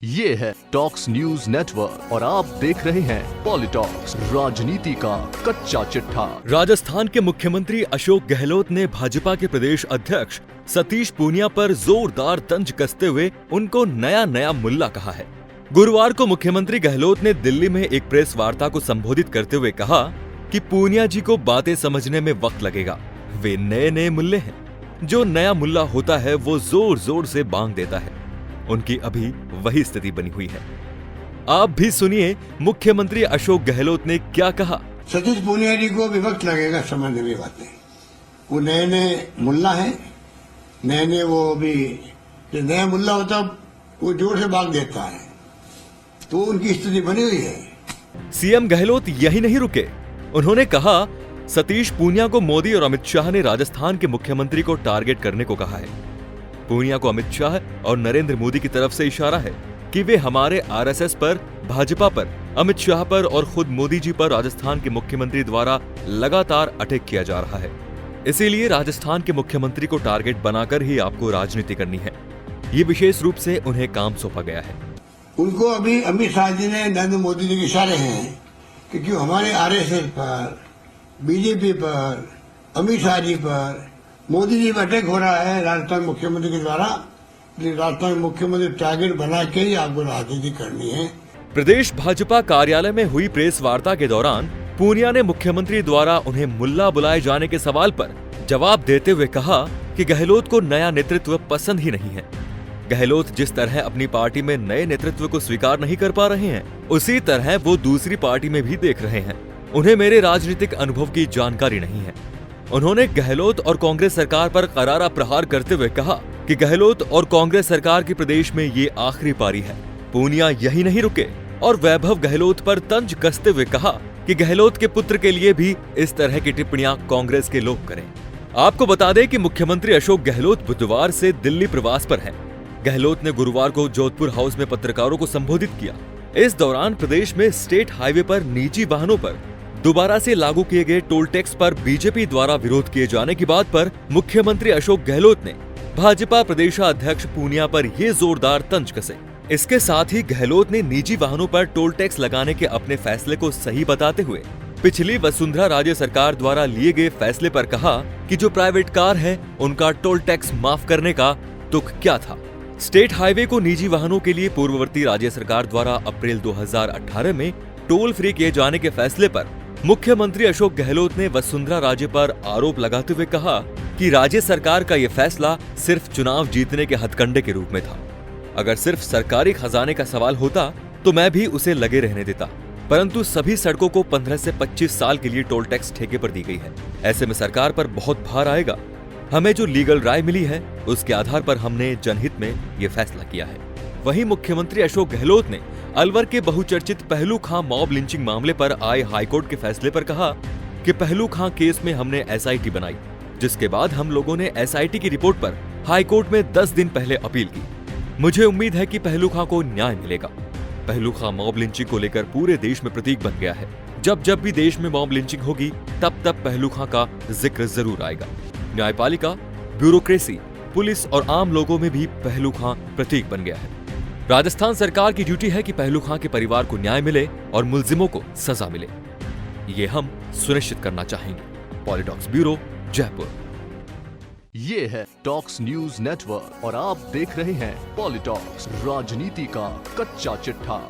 ये है talks news network और आप देख रहे हैं पॉलिटॉक्स, राजनीति का कच्चा चिट्ठा। राजस्थान के मुख्यमंत्री अशोक गहलोत ने भाजपा के प्रदेश अध्यक्ष सतीश पूनिया पर जोरदार तंज कसते हुए उनको नया मुल्ला कहा है। गुरुवार को मुख्यमंत्री गहलोत ने दिल्ली में एक प्रेस वार्ता को संबोधित करते हुए कहा कि पूनिया जी को बातें समझने में वक्त लगेगा। वे नए मुल्ले हैं। जो नया मुल्ला होता है वो जोर जोर से बांग देता है। उनकी अभी वही स्थिति बनी हुई है। आप भी सुनिए मुख्यमंत्री अशोक गहलोत ने क्या कहा। सतीश पूनिया जी को भी वक्त लगेगा समझने में बातें। वो नए मुल्ला है, नए वो भी जो नया मुल्ला होता वो जोर से भाग देता है, तो उनकी स्थिति बनी हुई है। सीएम गहलोत यही नहीं रुके। उन्होंने कहा सतीश पूनिया को मोदी और अमित शाह ने राजस्थान के मुख्यमंत्री को टारगेट करने को कहा है। पूनिया को अमित शाह और नरेंद्र मोदी की तरफ से इशारा है कि वे हमारे आरएसएस पर, भाजपा पर, अमित शाह पर और खुद मोदी जी पर राजस्थान के मुख्यमंत्री द्वारा लगातार अटैक किया जा रहा है। इसीलिए राजस्थान के मुख्यमंत्री को टारगेट बनाकर ही आपको राजनीति करनी है। ये विशेष रूप से उन्हें काम सौंपा गया है। उनको अभी अमित शाह जी ने, नरेंद्र मोदी जी के इशारे हैं कि क्यों हमारे आरएसएस पर, बीजेपी पर, अमित शाह जी पर, मोदी जी पर अटैक हो रहा है राजस्थान मुख्यमंत्री के द्वारा। राजस्थान मुख्यमंत्री टारगेट बना के ही आपको राजनीति करनी है। प्रदेश भाजपा कार्यालय में हुई प्रेस वार्ता के दौरान पूनिया ने मुख्यमंत्री द्वारा उन्हें मुल्ला बुलाए जाने के सवाल पर जवाब देते हुए कहा कि गहलोत को नया नेतृत्व पसंद ही नहीं है। गहलोत जिस तरह अपनी पार्टी में नए नेतृत्व को स्वीकार नहीं कर पा रहे हैं, उसी तरह वो दूसरी पार्टी में भी देख रहे हैं। उन्हें मेरे राजनीतिक अनुभव की जानकारी नहीं है। उन्होंने गहलोत और कांग्रेस सरकार पर करारा प्रहार करते हुए कहा कि गहलोत और कांग्रेस सरकार की प्रदेश में ये आखिरी पारी है। पूनिया यही नहीं रुके और वैभव गहलोत पर तंज कसते हुए कहा कि गहलोत के पुत्र के लिए भी इस तरह की टिप्पणियां कांग्रेस के लोग करें। आपको बता दें कि मुख्यमंत्री अशोक गहलोत बुधवार से दिल्ली प्रवास पर हैं। गहलोत ने गुरुवार को जोधपुर हाउस में पत्रकारों को संबोधित किया। इस दौरान प्रदेश में स्टेट हाईवे पर निजी वाहनों पर दोबारा से लागू किए गए टोल टैक्स पर बीजेपी द्वारा विरोध किए जाने की बात पर मुख्यमंत्री अशोक गहलोत ने भाजपा प्रदेशाध्यक्ष पूनिया पर ये जोरदार तंज कसे। इसके साथ ही गहलोत ने निजी वाहनों पर टोल टैक्स लगाने के अपने फैसले को सही बताते हुए पिछली वसुंधरा राजे सरकार द्वारा लिए गए फैसले पर कहा कि जो प्राइवेट कार है उनका टोल टैक्स माफ करने का दुख क्या था। स्टेट हाईवे को निजी वाहनों के लिए पूर्ववर्ती राज्य सरकार द्वारा अप्रैल 2018 में टोल फ्री किए जाने के फैसले पर मुख्यमंत्री अशोक गहलोत ने वसुंधरा राजे पर आरोप लगाते हुए कहा कि राज्य सरकार का यह फैसला सिर्फ चुनाव जीतने के हथकंडे के रूप में था। अगर सिर्फ सरकारी खजाने का सवाल होता तो मैं भी उसे लगे रहने देता, परंतु सभी सड़कों को 15 से 25 साल के लिए टोल टैक्स ठेके पर दी गई है। ऐसे में सरकार पर बहुत भार आएगा। हमें जो लीगल राय मिली है उसके आधार पर हमने जनहित में ये फैसला किया है। वहीं मुख्यमंत्री अशोक गहलोत ने अलवर के बहुचर्चित पहलू खां मॉब लिंचिंग मामले पर आए हाईकोर्ट के फैसले पर कहा कि पहलू खां केस में हमने एसआईटी बनाई, जिसके बाद हम लोगों ने एसआईटी की रिपोर्ट पर हाईकोर्ट में 10 दिन पहले अपील की। मुझे उम्मीद है कि पहलू खां को न्याय मिलेगा। पहलू खां मॉब लिंचिंग को लेकर पूरे देश में प्रतीक बन गया है। जब भी देश में मॉब लिंचिंग होगी तब पहलू खां का जिक्र जरूर आएगा। न्यायपालिका, ब्यूरोक्रेसी, पुलिस और आम लोगों में भी पहलू खां प्रतीक बन गया है। राजस्थान सरकार की ड्यूटी है कि पहलू खां के परिवार को न्याय मिले और मुलजिमों को सजा मिले। ये हम सुनिश्चित करना चाहेंगे। पॉलिटॉक्स ब्यूरो, जयपुर। ये है टॉक्स न्यूज नेटवर्क और आप देख रहे हैं पॉलिटॉक्स, राजनीति का कच्चा चिट्ठा।